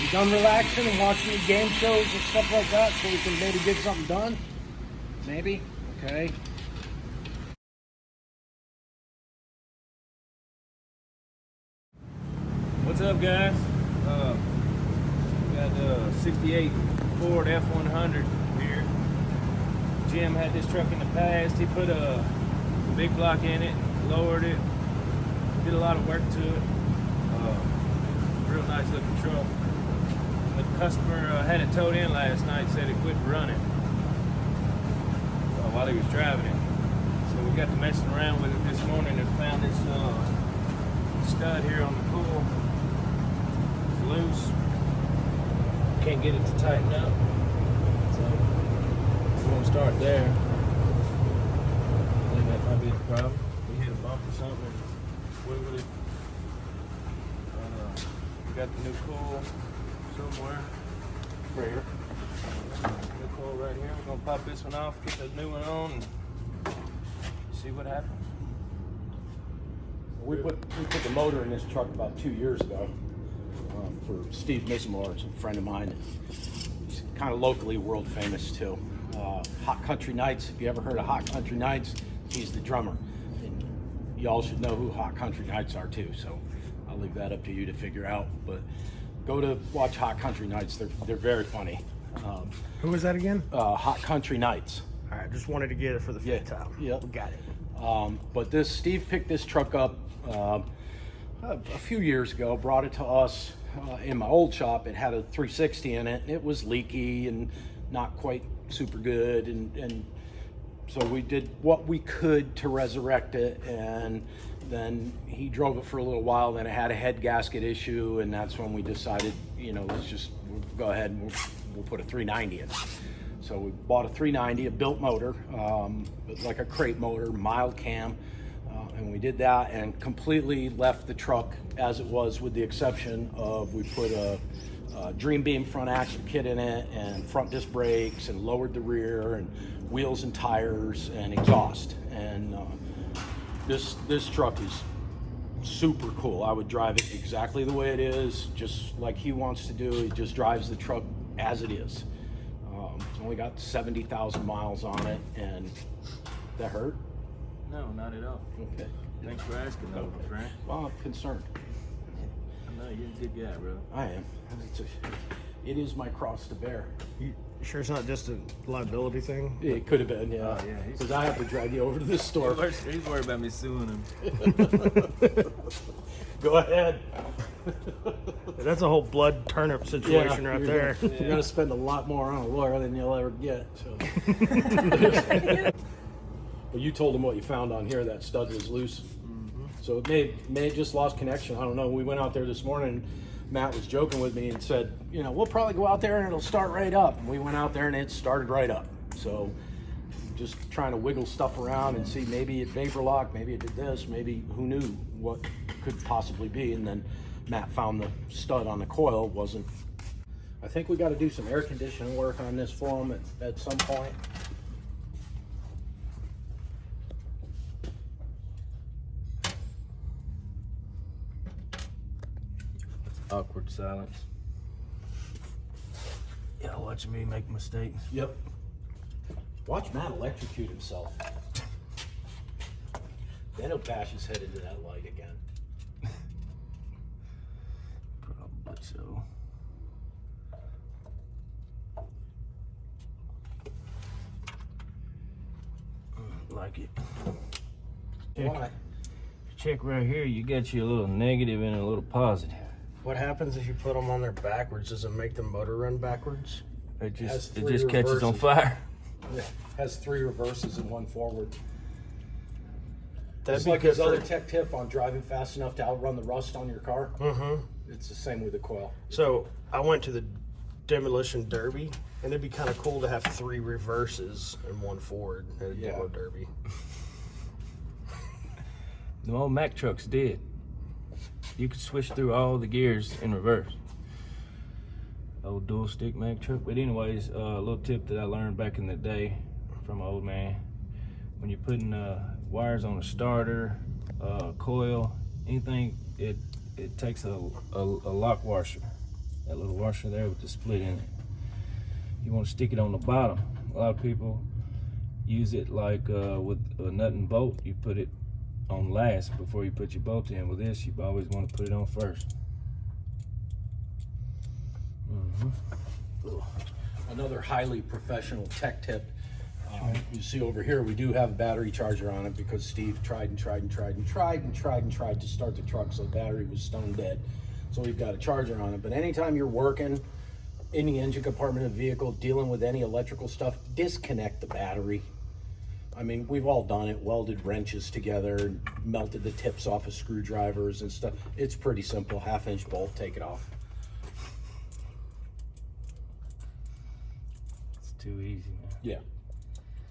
You done relaxing and watching the game shows and stuff like that so we can maybe get something done? Maybe? Okay. What's up, guys? Got a 68 Ford F100 here. Jim had this truck in the past. He put a big block in it, lowered it, did a lot of work to it. Real nice looking truck. The customer had it towed in last night, said it quit running while he was driving it. So we got to messing around with it this morning and found this stud here on the coil. It's loose. Can't get it to tighten up. So we're gonna start there. I think that might be the problem. We hit a bump or something and wiggled it. We got the new coil somewhere. Right here. New coil right here. We're gonna pop this one off, get the new one on, and see what happens. We put the motor in this truck about 2 years ago for Steve Mismore, it's a friend of mine. He's kind of locally world famous too. Hot Country Nights, if you ever heard of Hot Country Nights, he's the drummer. And y'all should know who Hot Country Nights are too, so I'll leave that up to you to figure out. But go to watch Hot Country Nights, they're very funny. Who was that again? Hot Country Nights. All right, just wanted to get it for the fifth time. Yep. We got it. But Steve picked this truck up a few years ago, brought it to us in my old shop. It had a 360 in it, and it was leaky and not quite super good, and so we did what we could to resurrect it, and then he drove it for a little while. Then it had a head gasket issue, and that's when we decided, let's just go ahead and we'll put a 390 in. So we bought a 390, a built motor, like a crate motor, mild cam, and we did that and completely left the truck as it was, with the exception of we put a Dream Beam front axle kit in it and front disc brakes and lowered the rear and wheels and tires and exhaust. And this truck is super cool. I would drive it exactly the way it is, just like he wants to do. He just drives the truck as it is. It's only got 70,000 miles on it, and that hurt? No, not at all. Okay. Thanks for asking, though, my friend. Well, I'm concerned. I know you're a good guy, bro. I am. It is my cross to bear. You sure it's not just a liability thing? It could have been, yeah. Oh, yeah, Because I have to drag you over to this store. He's worried about me suing him. Go ahead. That's a whole blood turnip situation right there. You're going to spend a lot more on a lawyer than you'll ever get. So. Well, you told him what you found on here. That stud was loose. Mm-hmm. So it may have just lost connection. I don't know. We went out there this morning. Matt was joking with me and said, we'll probably go out there and it'll start right up. And we went out there and it started right up. So just trying to wiggle stuff around and see, maybe it vapor locked, maybe it did this, maybe who knew what could possibly be. And then Matt found the stud on the coil wasn't. I think we got to do some air conditioning work on this for him at some point. Awkward silence. Yeah, watching me make mistakes. Yep. Watch Matt electrocute himself. Then he'll bash his head into that light again. Probably so. Like it. Why? Check right here. You got you a little negative and a little positive. What happens if you put them on there backwards? Does it make the motor run backwards? It just three catches on reverses. fire. It has 3 reverses and 1 forward. That'd It's be like good his for- other tech tip on driving fast enough to outrun the rust on your car. Mm-hmm. It's the same with the coil. So I went to the demolition derby, and it'd be kind of cool to have 3 reverses and 1 forward at a demo derby. The old Mack trucks did. You could switch through all the gears in reverse. Old dual stick Mack truck. But anyways, a little tip that I learned back in the day from an old man. When you're putting wires on a starter, coil, anything, it takes a lock washer. That little washer there with the split in it. You want to stick it on the bottom. A lot of people use it like with a nut and bolt. You put it on last before you put your bolt in. With this, you always want to put it on first. Another highly professional tech tip. You see over here, we do have a battery charger on it because Steve tried to start the truck, so the battery was stone dead. So we've got a charger on it. But anytime you're working in the engine compartment of the vehicle, dealing with any electrical stuff, disconnect the battery. I mean, we've all done it, welded wrenches together, melted the tips off of screwdrivers and stuff. It's pretty simple, 1/2-inch bolt, take it off. It's too easy, man. Yeah.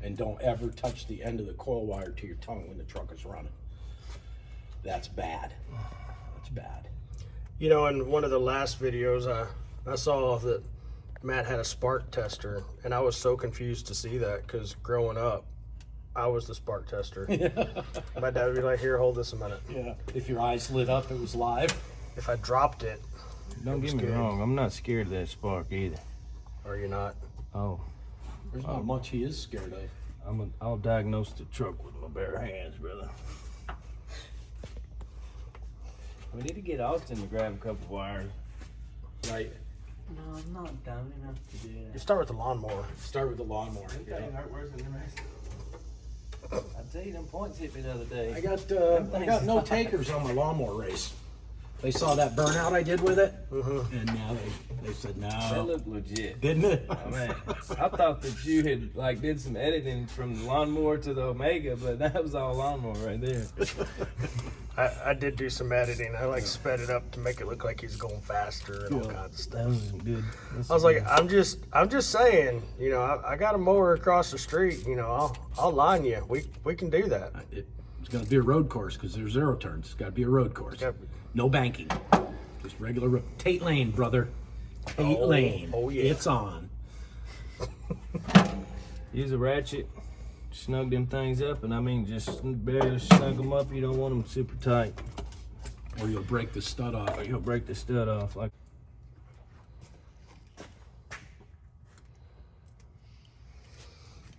And don't ever touch the end of the coil wire to your tongue when the truck is running. That's bad. That's bad. You know, in one of the last videos, I saw that Matt had a spark tester, and I was so confused to see that because growing up, I was the spark tester. My dad would be like, "Here, hold this a minute." Yeah. If your eyes lit up, it was live. If I dropped it, Don't get me wrong, I'm not scared of that spark either. or you're not. Oh, There's not much he is scared of. I'll diagnose the truck with my bare hands, brother. We need to get Austin to grab a couple wires. Right. No, I'm not dumb enough to do You that. start with the lawnmower. Start with the lawnmower. That thing hurt worse than the rest. I tell you, them points hit me the other day. I got no takers on my lawnmower race. They saw that burnout I did with it, and now they said That no. looked legit. Didn't it? Oh, man, I thought that you had like did some editing from the lawnmower to the Omega, but that was all lawnmower right there. I did do some editing. I sped it up to make it look like he's going faster and all kinds of That stuff. was good. I was like, I'm just saying, you know, I got a mower across the street. You know, I'll line you. We can do that. It's going to be a road course because there's 0 turns. It's got to be a road course. Yep. No banking. Just regular road. Tate Lane, brother. Tate Lane. Oh, yeah. It's on. use a ratchet, snug them things up, and I mean just barely snug them up. You don't want them super tight, Or you'll break the stud off. or you'll break the stud off. Like,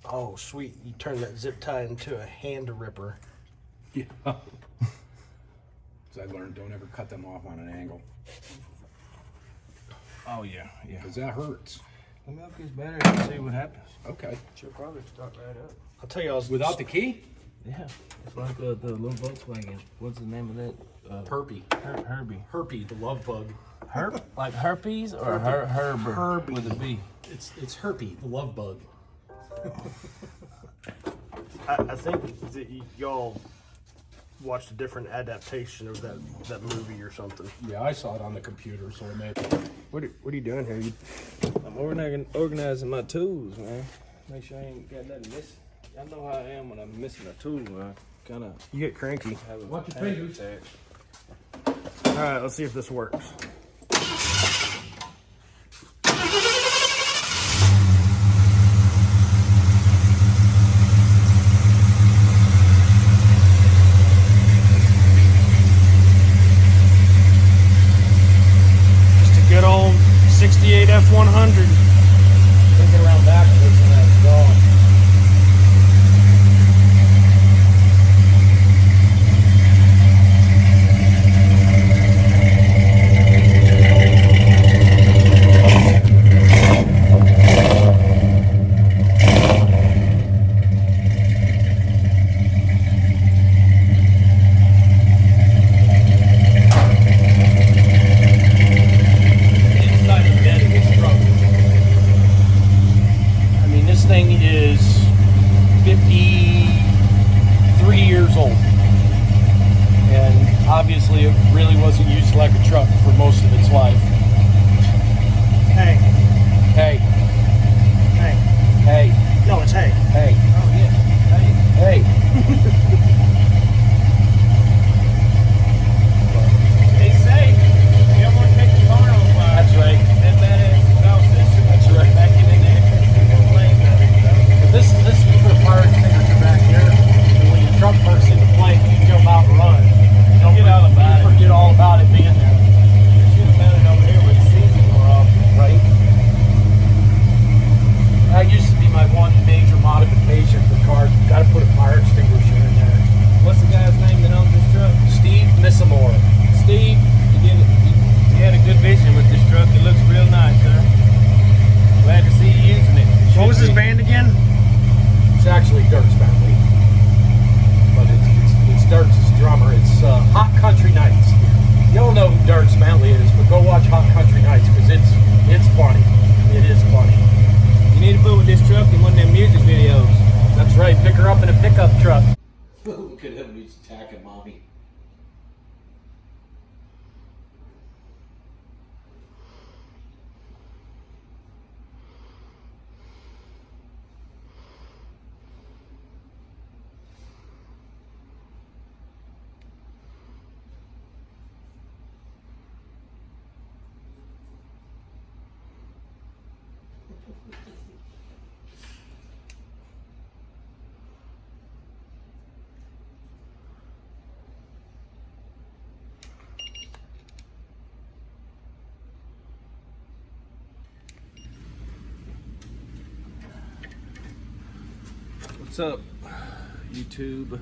Oh, sweet. You turn that zip tie into a hand ripper. Yeah. As I learned, don't ever cut them off on an angle oh yeah, yeah. because that hurts. Let me up this battery and see what happens. Okay. She'll probably start right up. I'll tell you, I was Without the key? Yeah, it's like the little Volkswagen. What's the name of that? Herpy. Herbie. Herpy, the love bug. Like herpes or Herber? Herbie. With a B. It's Herpy, the love bug. I think that y'all watched a different adaptation of that movie or something. Yeah, I saw it on the computer, so I made What are you doing here? I'm organizing my tools, man. Make sure I ain't got nothing missing. I know how I am when I'm missing a tool. I kind of You get cranky. have a Watch your panic fingers. attack. All right, let's see if this works. Just a good old 68 F100. thinking around backwards and that's gone. Inside the bed of this truck. hobby. What's up, YouTube?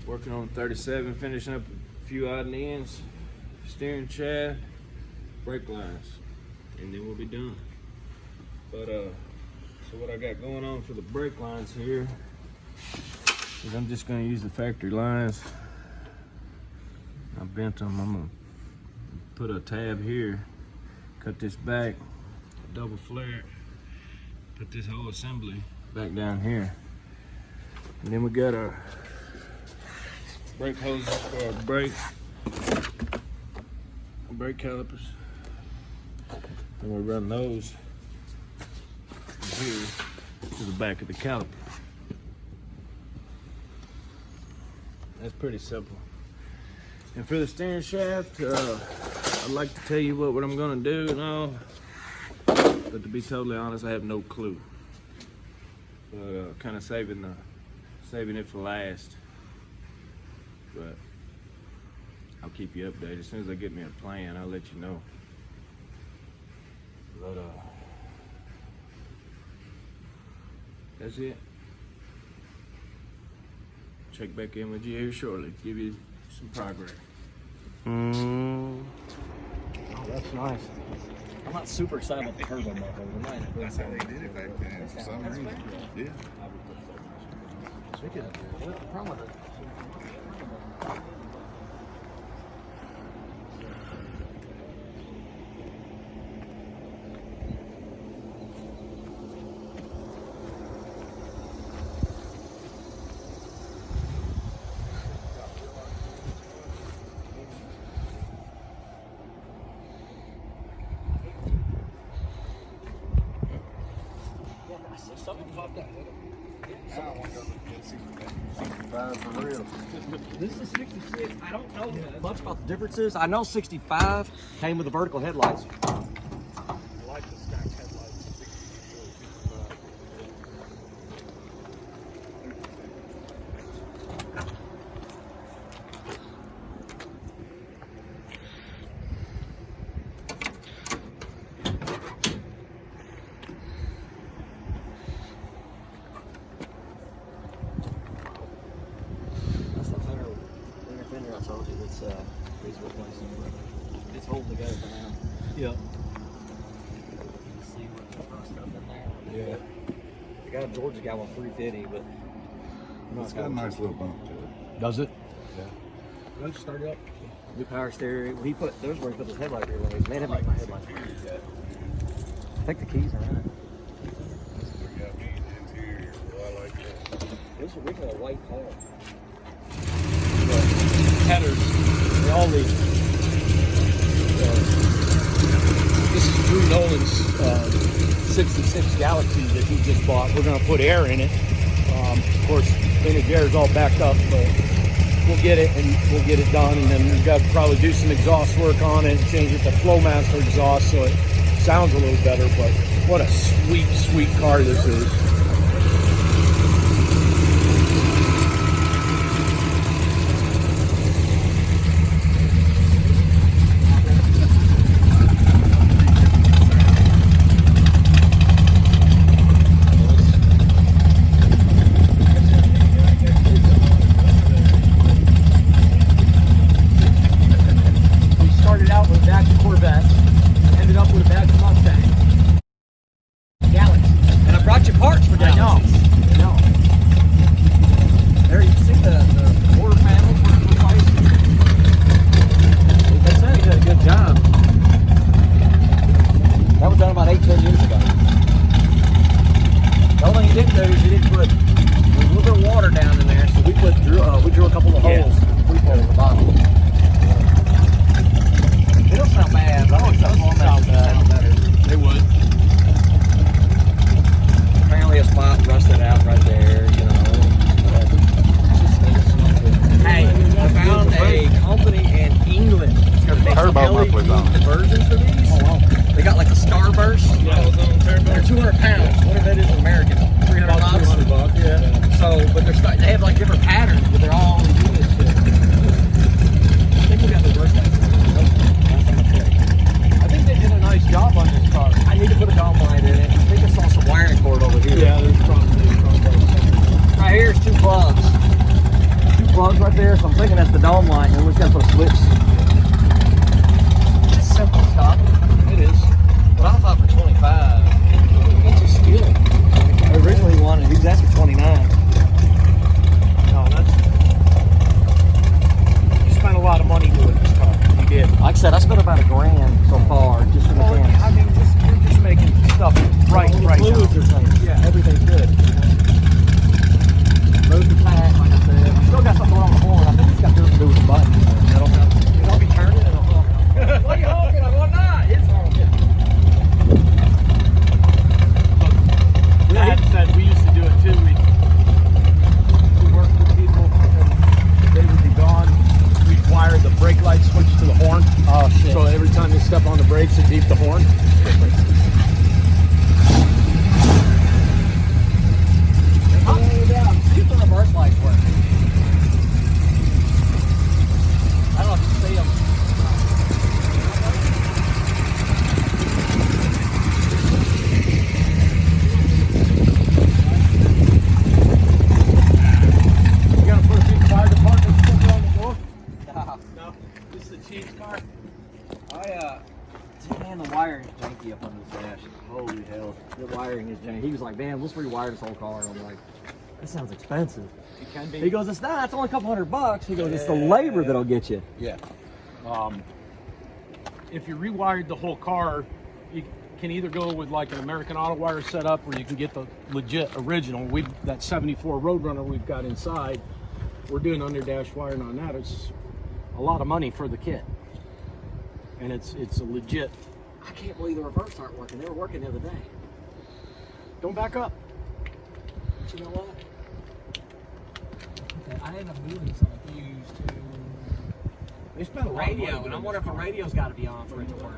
Working on 37, finishing up a few odd and ends, steering shaft, brake lines, and then we'll be done. But so what I got going on for the brake lines here is I'm just gonna use the factory lines. I bent them. I'm gonna put a tab here, cut this back, double flare, put this whole assembly back down here. And then we got our brake hoses for our brake calipers. And we run those from here to the back of the caliper. That's pretty simple. And for the steering shaft, I'd like to tell you what I'm gonna do and all, but to be totally honest, I have no clue. But kind of saving it for last. But I'll keep you updated as soon as I get me a plan. I'll let you know. But that's it. Check back in with you here shortly. Give you some progress. Oh, that's nice. I'm not super excited about the turbo motor. That's how they did it back then, for some reason. Yeah. Something popped up. For real. This is 66. I don't know much about the differences. I know 65 came with the vertical headlights. I like the stacked headlights. 65. That's the inner fender I told you. It's replacing. It's holding together for now. Yeah. See what stuff in there. Yeah. The guy in Georgia got one 350, but It's got a nice little bump to it. Does it? Yeah. Let's start it up. new power steering. There's where he put his headlight relays. Man, it make my headlights. I think the keys are in it. We got me in the interior. Well, I like that. It was originally a white car. Headers, they all leak. This is Drew Nolan's 66 Galaxy that he just bought. We're going to put air in it. Of course, vintage air is all backed up, but we'll get it and we'll get it done. And then we've got to probably do some exhaust work on it and change it to Flowmaster exhaust so it sounds a little better. But what a sweet, sweet car this is. Ended up with a bag of Mustang. Galaxy. And I brought you parts conversions for these. Oh wow. They got like a Starburst. They're 200 pounds. Whatever that is in American, 300 About bucks. 200 bucks. Yeah. So, but they have like different patterns, but they're all doing this shit. I think we got the worst. I think they did a nice job on this car. I need to put a dome light in it. I think I saw some wiring cord over here. Yeah, there's probably Right here's 2 plugs. 2 plugs right there, so I'm thinking that's the dome light, and we're just gonna put a switch. It's simple stuff. it is. But I thought for 25. That's a steal. I originally wanted, he was asking 29. No, that's. You spent a lot of money doing this car. You did. Like I said, I spent about $1,000 so far just for the Well, mechanics. I mean, you're just making stuff right All the now. fluids are clean. Yeah, everything's good. Load the tank, like I said. I still got something going on the horn. I think it's got to do with the button. It'll be turning and it'll honk. What are you honking? I'm going, nah, it's honking. Dad said we used to do it too. We worked with people and they would be gone. We'd wire the brake light switch to the horn. Oh, shit. So every time they step on the brakes, it beep the horn. See if the reverse lights work. I don't know if you see them. You gonna put a big fire department sticker on the door? No, this is a cheap car. Man, the wiring is janky up on this dash. Holy hell. The wiring is janky. He was like, man, let's rewire this whole car. And I'm like, that sounds expensive. It can be. He goes, it's not, it's only a couple $100. He goes, it's the labor that'll get you. Yeah. If you rewired the whole car, you can either go with like an American Auto Wire setup, or you can get the legit original. That 74 Roadrunner we've got inside, we're doing under dash wiring on that. It's a lot of money for the kit, and it's a legit. I can't believe the reverse aren't working. They were working the other day. Don't back up. But you know what? Okay, I ended up moving some fuse to They spent a lot of money Radio, and doing I wonder if this the car. radio's got to be on for it to work.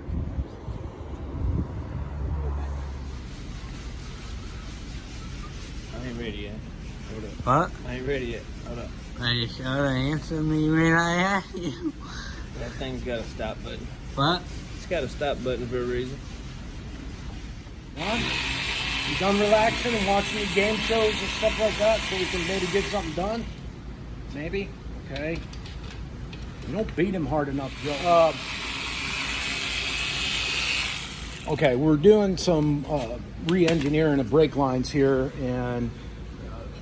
I ain't ready yet. Hold up. What? I ain't ready yet. Hold up. Are you sure to answer me when I ask you? That thing's got a stop button. What? It's got a stop button for a reason. Huh? You done relaxing and watching the game shows and stuff like that, so we can maybe get something done? Maybe. Okay. You don't beat him hard enough, Joe. Okay, we're doing some re-engineering of brake lines here, and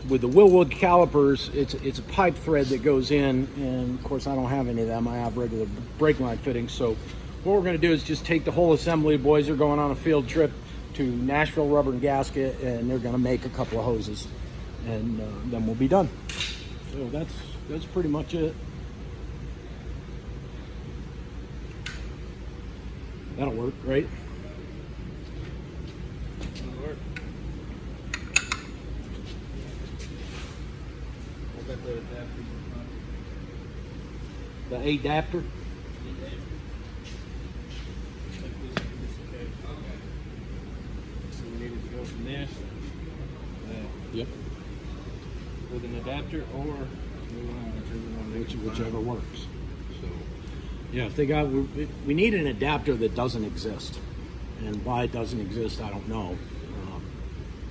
with the Willwood calipers, it's a pipe thread that goes in, and of course I don't have any of them. I have regular brake line fittings. So what we're going to do is just take the whole assembly. Boys are going on a field trip to Nashville Rubber and Gasket, and they're going to make a couple of hoses, and then we'll be done. So that's pretty much it. That'll work, right? It'll work. I got the adapter in front. The adapter. So we needed to go from this Yep. with an adapter or move on, whichever one makes it Whichever fine. works. So, yeah, if they got, we need an adapter that doesn't exist, and why it doesn't exist, I don't know.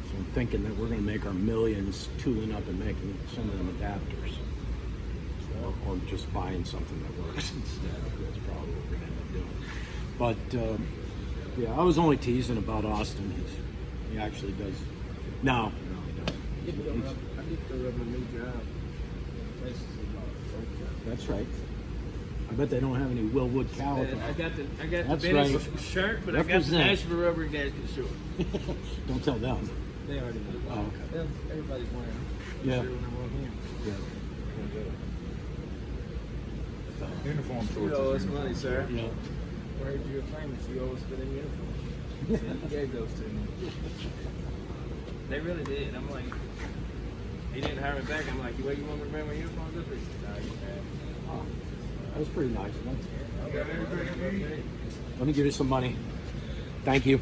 So I'm thinking that we're going to make our millions tooling up and making some of them adapters, or just buying something that works instead. That's probably what we're going to end up doing. But yeah, I was only teasing about Austin. He actually does. No, he doesn't. I get to rub a new job. Faces That's right. I bet they don't have any Willwood caliper. I got the That's Benny right. shirt, but I got the Represent. Nashville Rubber and Gasket short. Don't tell them. They already know. Oh, okay. Everybody's wearing them. Yeah. Sure when I walk in. Uniform You shorts. owe us money, sir. Yeah. Where'd you famous? You always fit in uniform. So you gave those to me. They really did. I'm like, he didn't hire me back. I'm like, well, you want me to bring my uniforms up? He said, no, you can't. was pretty nice. Let me give you some money. Thank you.